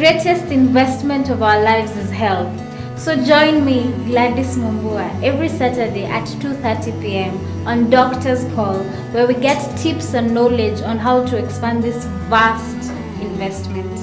greatest investment of our lives is health. So join me, Gladys Mumbua, every Saturday at 2:30 p.m. on Doctor's Call, where we get tips and knowledge on how to expand this vast investment.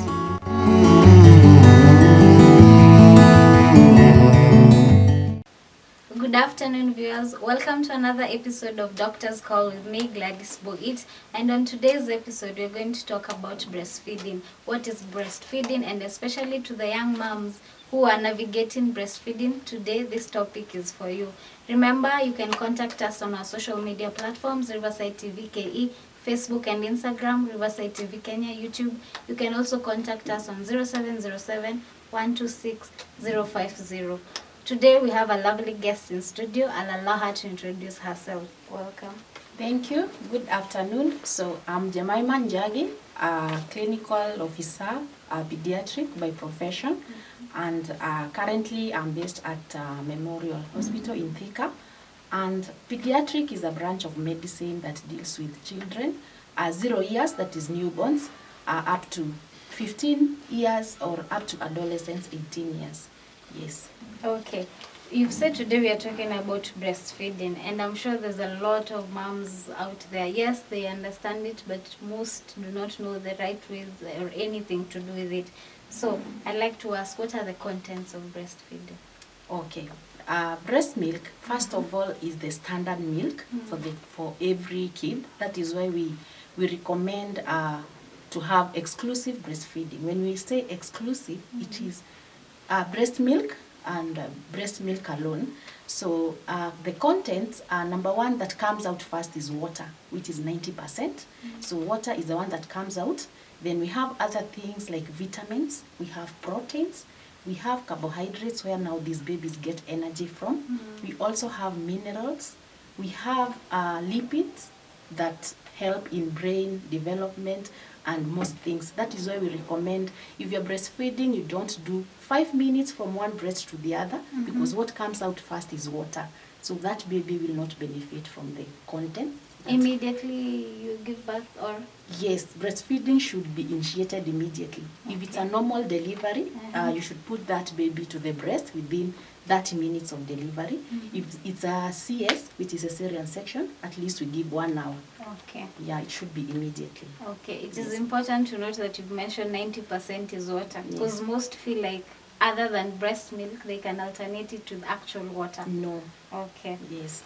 Good afternoon, viewers. Welcome to another episode of Doctor's Call with me, Gladys Boit. And on today's episode, we're going to talk about breastfeeding. What is breastfeeding? And especially to the young moms who are navigating breastfeeding, today this topic is for you. Remember, you can contact us on our social media platforms, Riverside TV KE, Facebook and Instagram, Riverside TV Kenya, YouTube. You can also contact us on 0707 126 050. Today we have a lovely guest in studio. I'll allow her to introduce herself. Welcome. Thank you. Good afternoon. So I'm Jemima Njagi, a clinical officer, a pediatric by profession, and currently I'm based at Memorial Hospital in Thika. And pediatric is a branch of medicine that deals with children 0 years, that is newborns, up to 15 years or up to adolescents 18 years. Yes. Okay. You've said today we are talking about breastfeeding, and I'm sure there's a lot of moms out there. Yes, they understand it, but most do not know the right ways or anything to do with it. So I'd like to ask, what are the contents of breastfeeding? Okay. Breast milk, first of all, is the standard milk for every kid. That is why we recommend to have exclusive breastfeeding. When we say exclusive, it is breast milk and breast milk alone. So the contents, number one that comes out first is water, which is 90%. So water is the one that comes out. Then we have other things like vitamins, we have proteins, we have carbohydrates where now these babies get energy from. We also have minerals, we have lipids that help in brain development and most things. That is why we recommend, if you're breastfeeding, you don't do 5 minutes from one breast to the other, because what comes out first is water. So that baby will not benefit from the content. Immediately you give birth, or? Yes, breastfeeding should be initiated immediately. Okay. If it's a normal delivery, you should put that baby to the breast within 30 minutes of delivery. If it's a CS, which is a cesarean section, at least we give 1 hour. Okay. Yeah, it should be immediately. Okay. It is important to note that you've mentioned 90% is water, because most feel like other than breast milk, they can alternate it with actual water. No. Okay. Yes.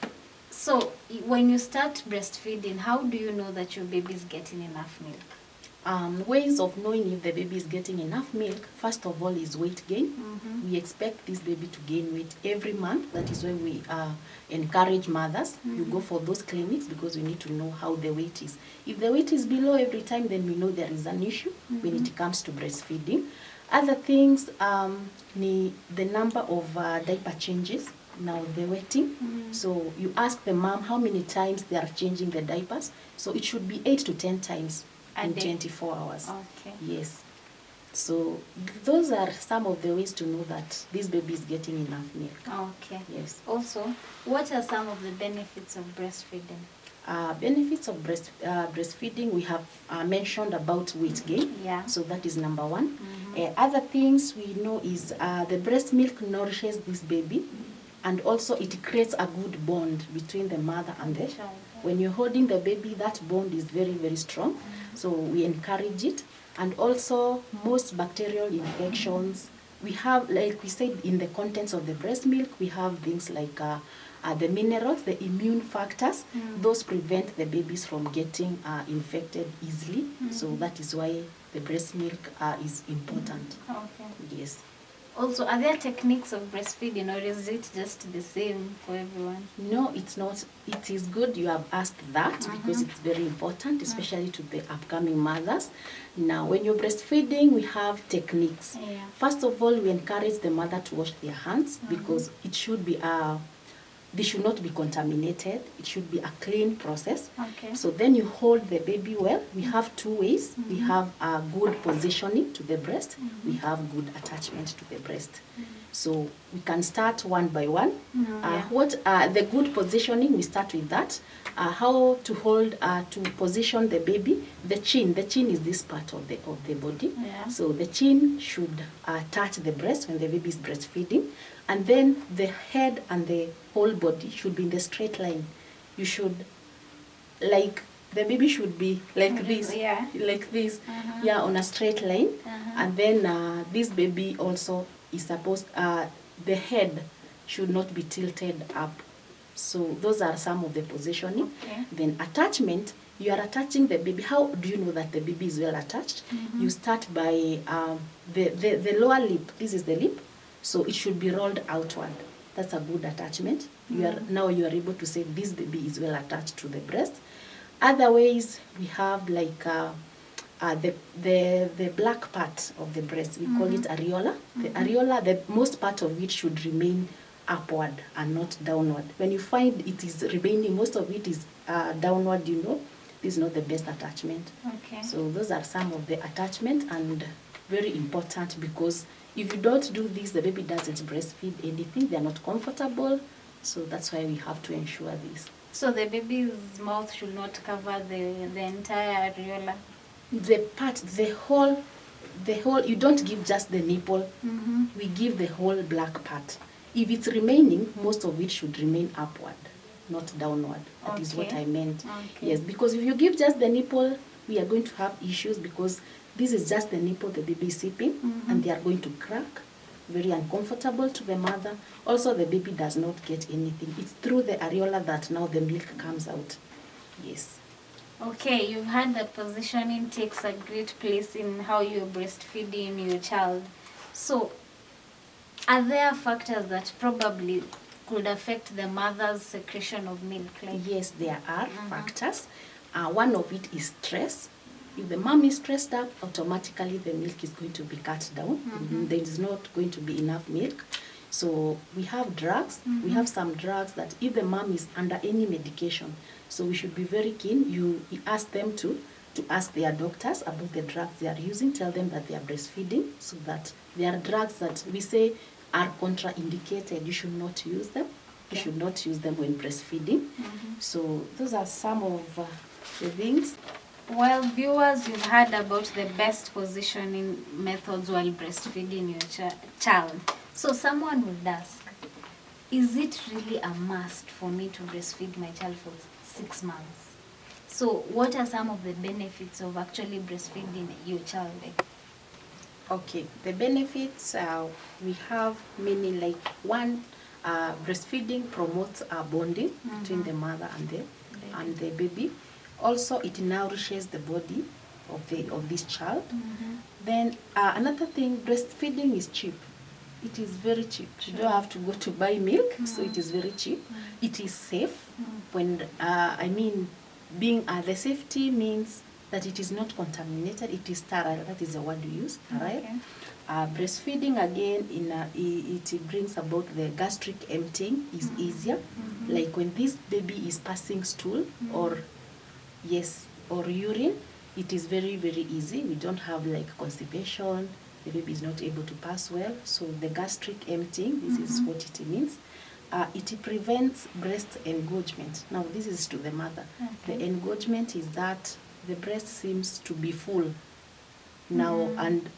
So when you start breastfeeding, how do you know that your baby is getting enough milk? Ways of knowing if the baby is getting enough milk, first of all, is weight gain. We expect this baby to gain weight every month. That is why we encourage mothers. You go for those clinics because we need to know how the weight is. If the weight is below every time, then we know there is an issue when it comes to breastfeeding. Other things, the number of diaper changes. Now the wetting. So you ask the mom how many times they are changing the diapers. So it should be 8 to 10 times in 24 hours. Okay. Yes. So those are some of the ways to know that this baby is getting enough milk. Okay. Yes. Also, what are some of the benefits of breastfeeding? Benefits of breastfeeding, we have mentioned about weight gain. Yeah. So that is number one. Other things we know is the breast milk nourishes this baby. And also it creates a good bond between the mother and the child. When you're holding the baby, that bond is very, very strong. So we encourage it. And also most bacterial infections, we have, like we said, in the contents of the breast milk, we have things like the minerals, the immune factors. Those prevent the babies from getting infected easily. So that is why the breast milk is important. Okay. Yes. Also, are there techniques of breastfeeding, or is it just the same for everyone? No, it's not. It is good you have asked that because it's very important, especially to the upcoming mothers. Now, when you're breastfeeding, we have techniques. First of all, we encourage the mother to wash their hands because it should be they should not be contaminated. It should be a clean process. Okay. So then you hold the baby well. We have 2 ways. We have a good positioning to the breast. We have good attachment to the breast. So we can start one by one. Yeah. What the good positioning? We start with that. How to hold to position the baby. The chin. The chin is this part of the body. Yeah. So the chin should touch the breast when the baby is breastfeeding, and then the head and the whole body should be in the straight line. You should, like, the baby should be like this, Yeah. like this, yeah, on a straight line. And then this baby also is supposed, the head should not be tilted up. So those are some of the positioning. Okay. Then attachment, you are attaching the baby. How do you know that the baby is well attached? You start by the lower lip. This is the lip, so it should be rolled outward. That's a good attachment. Now you are able to say this baby is well attached to the breast. Other ways, we have like the black part of the breast. We call it areola. The areola, the most part of it should remain upward and not downward. When you find it is remaining, most of it is downward, you know, this is not the best attachment. Okay. So those are some of the attachment, and very important, because if you don't do this, the baby doesn't breastfeed anything. They are not comfortable. So that's why we have to ensure this. So the baby's mouth should not cover the entire areola. The whole, you don't give just the nipple. We give the whole black part. If it's remaining, most of it should remain upward, not downward. That is what Okay. I meant. Okay. Yes, because if you give just the nipple, we are going to have issues, because this is just the nipple the baby is sipping, and they are going to crack. Very uncomfortable to the mother. Also, the baby does not get anything. It's through the areola that now the milk comes out. Yes. Okay, you've heard that positioning takes a great place in how you're breastfeeding your child. So, are there factors that probably could affect the mother's secretion of milk? Like, Yes, there are factors. One of it is stress. If the mom is stressed up, automatically the milk is going to be cut down. There is not going to be enough milk. So we have drugs. We have some drugs that if the mom is under any medication, so we should be very keen. You ask them to ask their doctors about the drugs they are using. Tell them that they are breastfeeding, so that there are drugs that we say are contraindicated. You should not use them. You should not use them when breastfeeding. So those are some of the things. well, viewers, you've heard about the best positioning methods while breastfeeding your child. So someone would ask, is it really a must for me to breastfeed my child for 6 months? So what are some of the benefits of actually breastfeeding your child? Okay, the benefits, we have many, like one, breastfeeding promotes bonding between the mother and the baby. Also, it nourishes the body of this child. Then another thing, breastfeeding is cheap. It is very cheap. You don't have to go to buy milk, so it is very cheap. It is safe. When being the safety means that it is not contaminated. It is sterile. That is the word we use, sterile. Okay. Breastfeeding again, it brings about the gastric emptying is easier. Like when this baby is passing stool or urine, it is very, very easy. We don't have like constipation. The baby is not able to pass well. So the gastric emptying, this is what it means. It prevents breast engorgement. Now this is to the mother. Okay. The engorgement is that the breast seems to be full now, and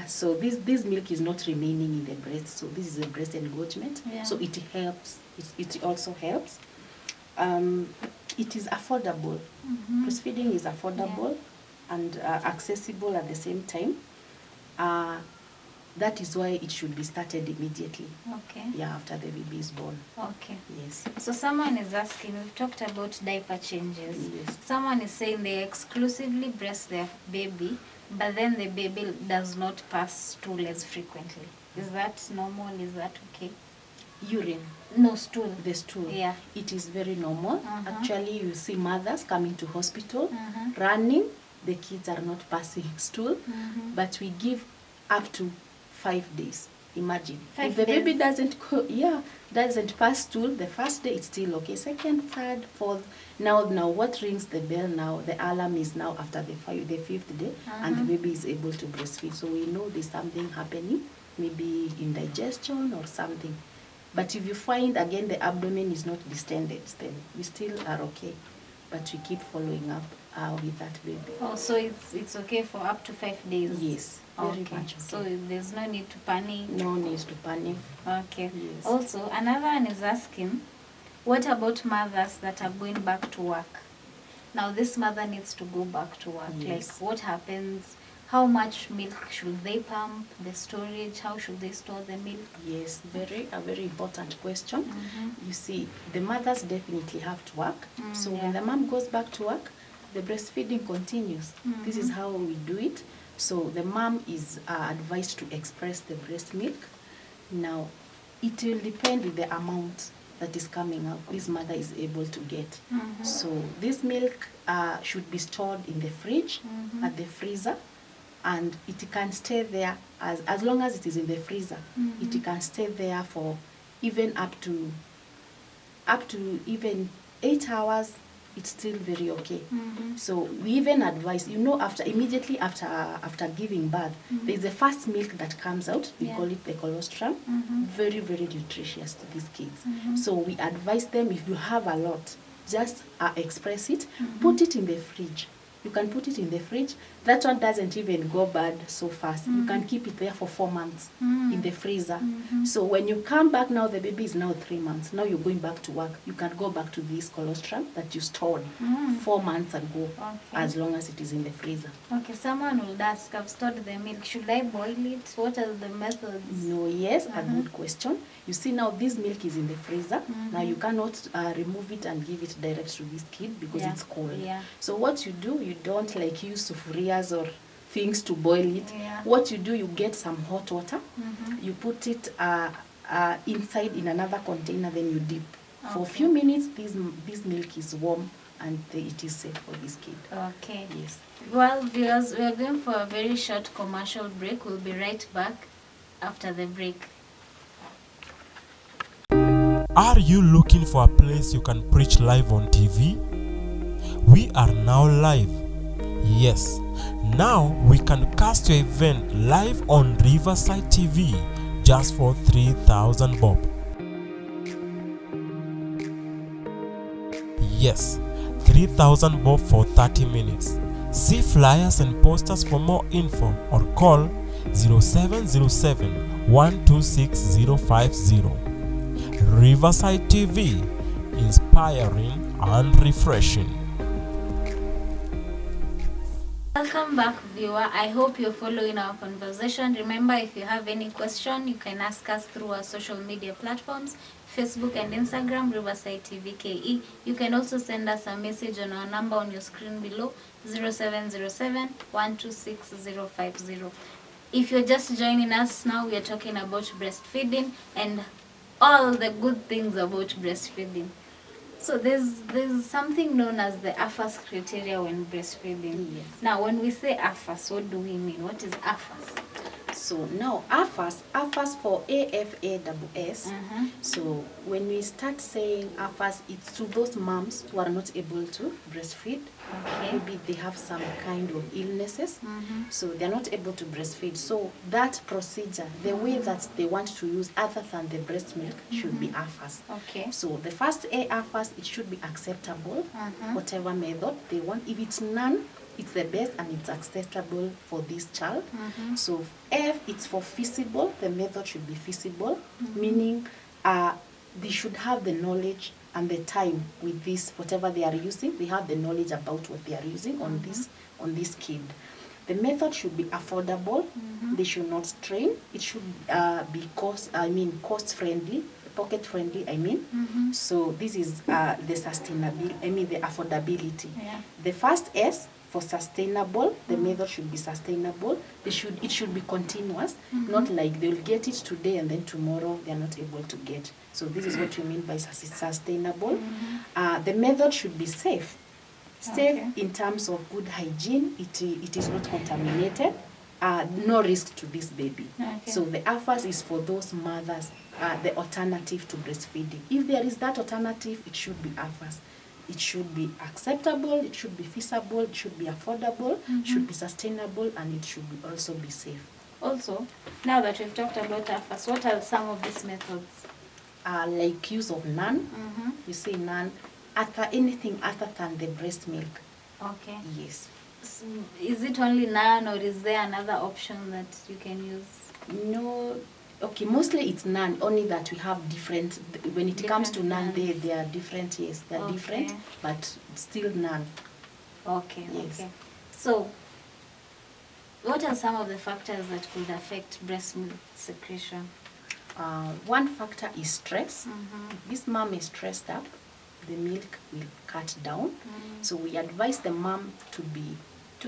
so this milk is not remaining in the breast. So this is a breast engorgement. Yeah. So it helps. It also helps. It is affordable. Breastfeeding is affordable and accessible at the same time. That is why it should be started immediately. Okay. Yeah, after the baby is born. Okay. Yes. So someone is asking, we've talked about diaper changes. Yes. Someone is saying they exclusively breast their baby, but then the baby does not pass stool as frequently. Is that normal? Is that okay? Urine. No, stool. The stool. Yeah. It is very normal. Actually, you see mothers coming to hospital, Mhm. running. The kids are not passing stool, but we give up to 5 days. Imagine 5 if the baby days. doesn't pass stool, the first day it's still okay. Second, third, fourth. Now what rings the bell now? The alarm is now after the 5th day, and the baby is able to breastfeed. So we know there's something happening. maybe indigestion or something. But if you find again the abdomen is not distended, then we still are okay. But we keep following up with that baby. Oh, so it's okay for up to 5 days? Yes, very Okay. much okay. So there's no need to panic? No need to panic. Okay. Yes. Also, another one is asking, what about mothers that are going back to work? Now, this mother needs to go back to work. Yes. Like, what happens? How much milk should they pump? The storage? How should they store the milk? Yes, a very important question. Mhm. You see, the mothers definitely have to work. So when the mom goes back to work, the breastfeeding continues. This is how we do it. So the mom is advised to express the breast milk. Now, it will depend with the amount that is coming out this mother is able to get. So this milk should be stored in the fridge, at the freezer, and it can stay there as long as it is in the freezer. It can stay there for even up to even 8 hours. It's still very okay. So we even advise, immediately after giving birth, there's the first milk that comes out. We call it the colostrum. Very, very nutritious to these kids. So we advise them, if you have a lot, just express it, put it in the fridge. You can put it in the fridge. That one doesn't even go bad so fast. You can keep it there for 4 months in the freezer. So when you come back now, the baby is now 3 months. Now you're going back to work. You can go back to this colostrum that you stored 4 months ago, as long as it is in the freezer. Okay, someone will ask, I've stored the milk. Should I boil it? What are the methods? No, yes, a good question. You see now this milk is in the freezer. Now you cannot remove it and give it direct to this kid because it's cold. So what you do, you don't like use sufurias or things to boil it. What you do, you get some hot water, you put it inside in another container, then you dip. For a few minutes, this milk is warm and it is safe for this kid. Okay. Yes. Well, viewers, we are going for a very short commercial break. We'll be right back after the break. Are you looking for a place you can preach live on TV? We are now live. Yes, now we can cast your event live on Riverside TV just for 3,000 bob. Yes, 3,000 bob for 30 minutes. See flyers and posters for more info or call 0707 126 050. Riverside TV, inspiring and refreshing. Welcome back, viewer. I hope you're following our conversation. Remember, if you have any question, you can ask us through our social media platforms, Facebook and Instagram, Riverside TV KE. You can also send us a message on our number on your screen below, 0707 126 050. If you're just joining us now, we are talking about breastfeeding and all the good things about breastfeeding. So there's something known as the AFAS criteria when breastfeeding. Yes. Now, when we say AFAS, what do we mean? What is AFAS? So now AFAS for AFASS. So when we start saying AFAS, it's to those moms who are not able to breastfeed. Okay. Maybe they have some kind of illnesses, so they're not able to breastfeed. So that procedure, the way that they want to use other than the breast milk should be AFAS. Okay. So the first AFAS, it should be acceptable, whatever method they want. If it's none, it's the best and it's acceptable for this child. So F, it's for feasible. The method should be feasible, meaning they should have the knowledge and the time with this, whatever they are using. They have the knowledge about what they are using on this kid. The method should be affordable. They should not strain. It should be cost friendly, pocket friendly. So this is the sustainability. The affordability. The first S for sustainable. The method should be sustainable. It should be continuous, not like they'll get it today and then tomorrow they're not able to get. So this is what you mean by sustainable. The method should be safe. Safe in terms of good hygiene. It is not contaminated. No risk to this baby. So the AFAS is for those mothers, the alternative to breastfeeding. If there is that alternative, it should be AFAS. It should be acceptable, it should be feasible, it should be affordable, it should be sustainable, and it should also be safe. Also, now that we've talked about AFAS, what are some of these methods? Like use of none. Mm-hmm. You say none. Anything other than the breast milk. Okay. Yes. So is it only none, or is there another option that you can use? No. Okay, mostly it's none. Only that we have different. When it comes to none, Different they are different. Yes, they are Okay. different, but still none. Okay, Yes. okay. So, what are some of the factors that could affect breast milk secretion? One factor is stress. Mm-hmm. If this mom is stressed up, the milk will cut down. Mm. So we advise the mom to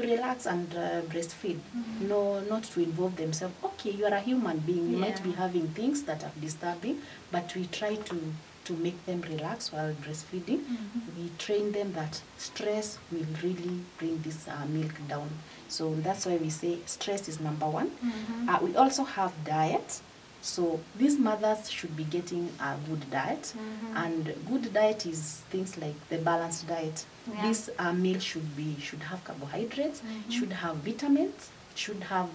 relax and breastfeed. Mhm. No, not to involve themselves. Okay, you are a human being. You might Yeah. be having things that are disturbing, but we try to make them relax while breastfeeding. Mhm. We train them that stress will really bring this milk down. So that's why we say stress is number one. Mhm. We also have diet. So these mothers should be getting a good diet, Mhm. and good diet is things like the balanced diet. Yeah. This meal should have carbohydrates, Mhm. should have vitamins, should have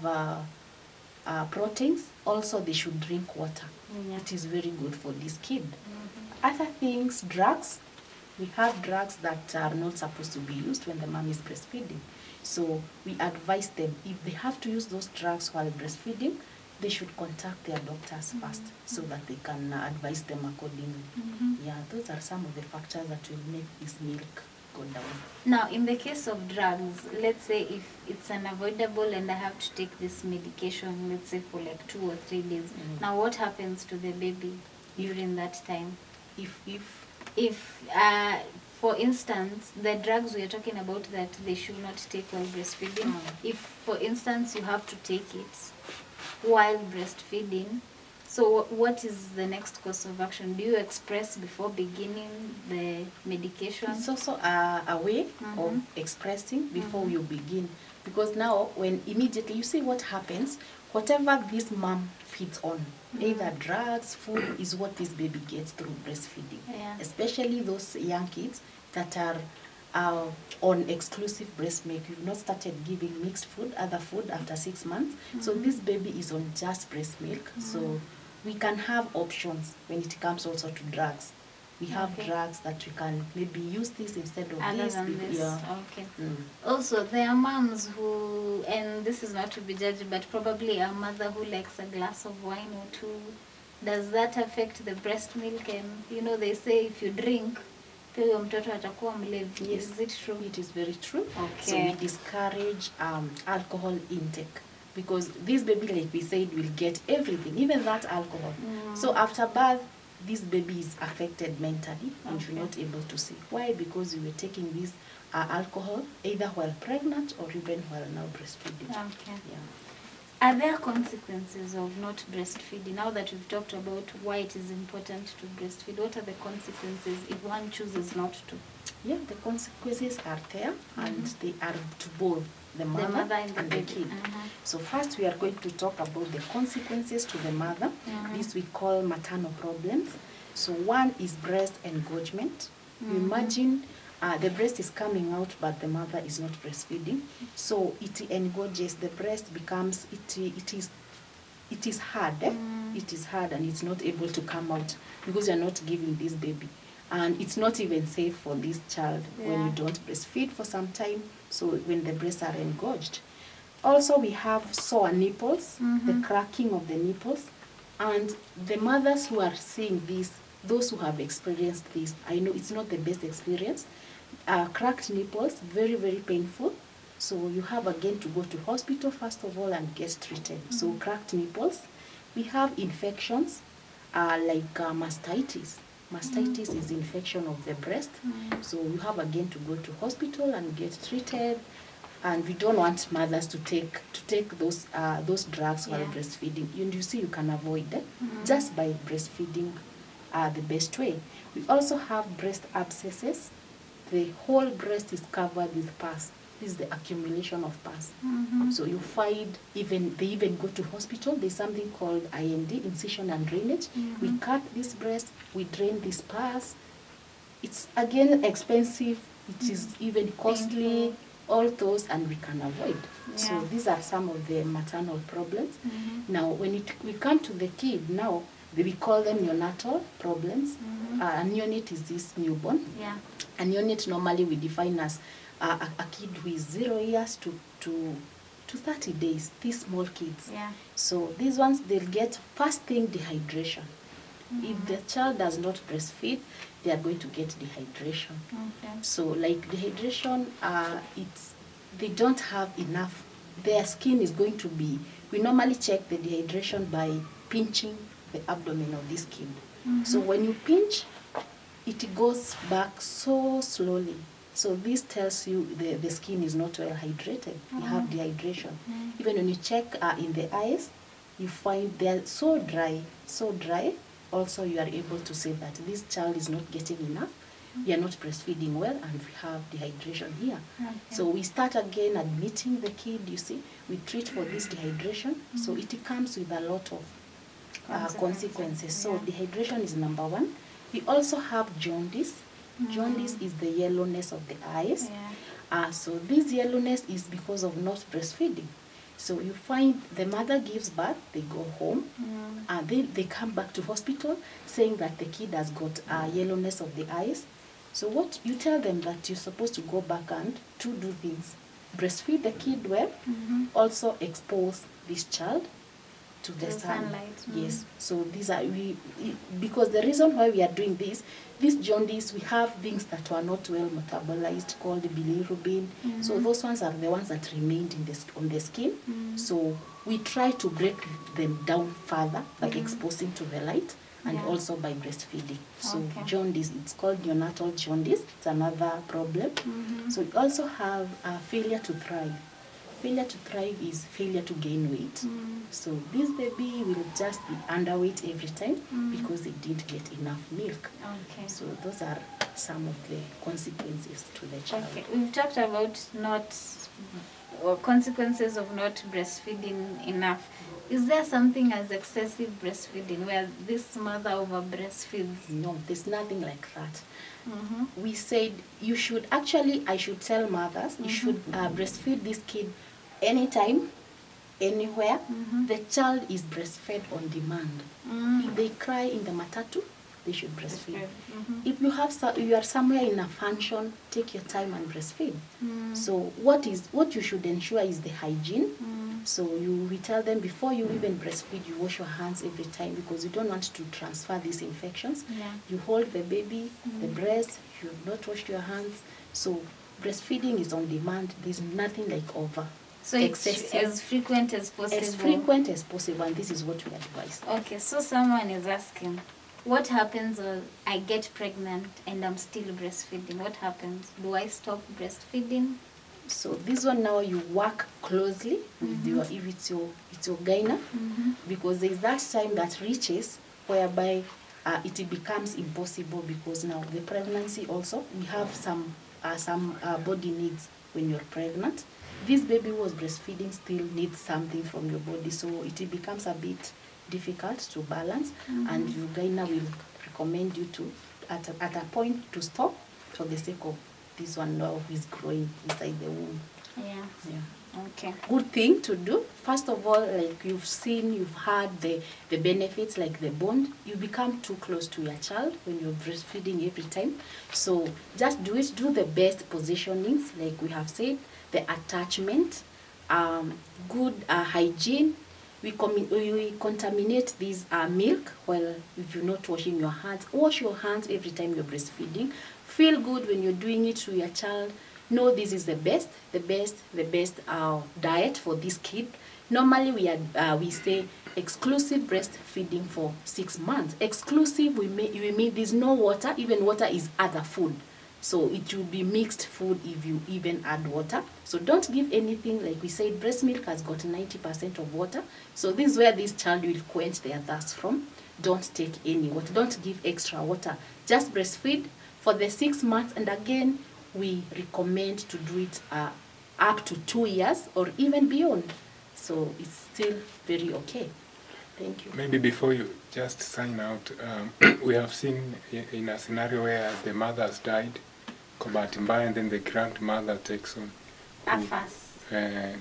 proteins. Also, they should drink water. Yeah. It is very good for this kid. Mhm. Other things, drugs. We have drugs that are not supposed to be used when the mom is breastfeeding. So we advise them, if they have to use those drugs while breastfeeding, they should contact their doctors first so that they can advise them accordingly. Mhm. Yeah, those are some of the factors that will make this milk go down. Now, in the case of drugs, let's say if it's unavoidable and I have to take this medication, let's say for like 2 or 3 days, Mm. now what happens to the baby during that time? If For instance, the drugs we are talking about that they should not take while breastfeeding, if, for instance, you have to take it while breastfeeding, so what is the next course of action? Do you express before beginning the medication? it's also a way of Mhm. expressing before Mhm. you begin, because now when immediately you see what happens, whatever this mom feeds on, either drugs, food, is what this baby gets through breastfeeding. Yeah. Especially those young kids that are on exclusive breast milk. You've not started giving mixed food, other food after 6 months. So this baby is on just breast milk. So we can have options when it comes also to drugs. We have Okay. drugs that we can maybe use this instead of Other this. than this, Yeah. okay. Mm. Also, there are moms who, and this is not to be judged, but probably a mother who likes a glass of wine or two. Does that affect the breast milk? And you know, they say if you drink, pia huyo mtoto atakuwa mlevi. Yes. Is it true? It is very true. So Okay. we discourage alcohol intake, because this baby, like we said, will get everything, even that alcohol. Mm. So after birth, this baby is affected mentally and you're Okay. not able to see. Why? Because you were taking this alcohol either while pregnant or even while now breastfeeding. Okay. Yeah. Are there consequences of not breastfeeding? Now that we've talked about why it is important to breastfeed, what are the consequences if one chooses not to? Yeah, the consequences are there, and they are to both the mother, and the baby. kid. Mhm. So first we are going to talk about the consequences to the mother. Mhm. This we call maternal problems. So one is breast engorgement. You imagine the breast is coming out, but the mother is not breastfeeding. So it engorges, the breast becomes, it is hard. It is hard and it's not able to come out because you're not giving this baby. And it's not even safe for this child when you Yeah. don't breastfeed for some time. So when the breasts are engorged. Also, we have sore nipples, the cracking of the nipples. And the mothers who are seeing this, those who have experienced this, I know it's not the best experience. Cracked nipples, very, very painful. So you have again to go to hospital first of all and get treated. So cracked nipples. We have infections like mastitis. Mastitis is infection of the breast. So you have again to go to hospital and get treated. And we don't want mothers to take those drugs while Yeah. breastfeeding. You see, you can avoid it just by breastfeeding the best way. We also have breast abscesses. The whole breast is covered with pus. This is the accumulation of pus. So you find they even go to hospital. There's something called IND, incision and drainage. We cut this breast, we drain this pus. It's again expensive. It is even costly. all those, and we can avoid. So Yeah. these are some of the maternal problems. Mhm. Now, when we come to the kid, now we call them neonatal problems. Mhm. A neonate is this newborn. Yeah. A neonate normally we define as a kid who is 0 years to 30 days, these small kids. Yeah. So these ones, they'll get first thing dehydration. If Mhm. the child does not breastfeed, they are going to get dehydration. Okay. So like dehydration, they don't have enough. Their skin is going to be, we normally check the dehydration by pinching the abdomen of this kid. So Mhm. when you pinch, it goes back so slowly. So this tells you the skin is not well hydrated. You have dehydration. Even when you check in the eyes, you find they're so dry. Also, you are able to say that this child is not getting enough. We are not breastfeeding well, and we have dehydration here. Okay. So we start again admitting the kid, you see. We treat for this dehydration. So it comes with a lot of consequences. So Yeah. dehydration is number one. We also have jaundice. Jaundice is the yellowness of the eyes. Yeah. So this yellowness is because of not breastfeeding. So you find the mother gives birth, they go home, and then they come back to hospital saying that the kid has got yellowness of the eyes. So what you tell them that you're supposed to go back and to do things, breastfeed the kid well, also expose this child to the To sun. sunlight. Yes. So these are because the reason why we are doing this jaundice, we have things that were not well metabolized called bilirubin. So those ones are the ones that remained on the skin. So we try to break them down further by exposing to the light and Yeah. also by breastfeeding. So Okay. jaundice, it's called neonatal jaundice. It's another problem. So we also have failure to thrive. Failure to thrive is failure to gain weight. So this baby will just be underweight every time because they didn't get enough milk. Okay. So those are some of the consequences to the child. Okay, we've talked about consequences of not breastfeeding enough. Is there something as excessive breastfeeding where this mother over breastfeeds? No, there's nothing like that. Mm-hmm. We said I should tell mothers, you should breastfeed this kid anytime, anywhere. The child is breastfed on demand. If they cry in the matatu, they should breastfeed. If you are somewhere in a function, take your time and breastfeed. So what you should ensure is the hygiene. So we tell them before you even breastfeed, you wash your hands every time because you don't want to transfer these infections. Yeah. You hold the baby, the breast, you have not washed your hands. So breastfeeding is on demand. There's nothing like over. So it's as frequent as possible. As frequent as possible, and this is what we advise. Okay, so someone is asking, what happens when I get pregnant and I'm still breastfeeding? What happens? Do I stop breastfeeding? So this one now you work closely with if it's your gyna, because there is that time that reaches whereby it becomes impossible because now the pregnancy also we have some body needs when you're pregnant. This baby who was breastfeeding still needs something from your body, so it becomes a bit difficult to balance, and your gyna will recommend you to at a point to stop for the sake of this one now who is growing inside the womb. Yeah. Okay. Good thing to do. First of all, like you've heard the benefits, like the bond. You become too close to your child when you're breastfeeding every time. So just do it. Do the best positionings, like we have said, the attachment, good hygiene. We contaminate this milk while if you're not washing your hands. Wash your hands every time you're breastfeeding. Feel good when you're doing it to your child. Know this is the best diet for this kid. Normally we say exclusive breastfeeding for 6 months. Exclusive we mean there's no water. Even water is other food. So it will be mixed food if you even add water. So don't give anything, like we said, breast milk has got 90% of water. So this is where this child will quench their thirst from. Don't take any water. Don't give extra water. Just breastfeed for the 6 months. And again, we recommend to do it up to 2 years or even beyond. So it's still very okay. Thank you. Maybe before you just sign out, we have seen in a scenario where the mother has died, and then the grandmother takes on.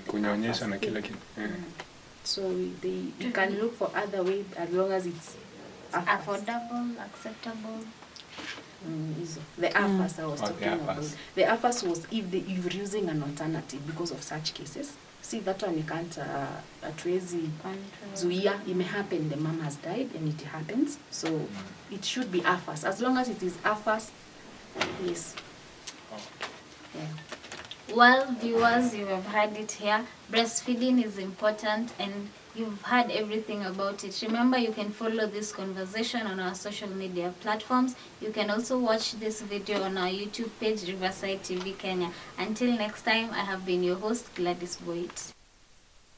kunyonyesha na kila kitu. So you can look for other way as long as it's Affordable, acceptable. The AFAS I was Oh, the talking about. AFAS. The AFAS was if you're using an alternative because of such cases. See, that one you can't hatuwezi zuia. It may happen, the mom has died and it happens. So it should be AFAS. As long as it is AFAS, yes. Yeah. Well, viewers, you have heard it here. Breastfeeding is important and you've heard everything about it. Remember, you can follow this conversation on our social media platforms. You can also watch this video on our YouTube page, Riverside TV Kenya. Until next time, I have been your host, Gladys Boyd.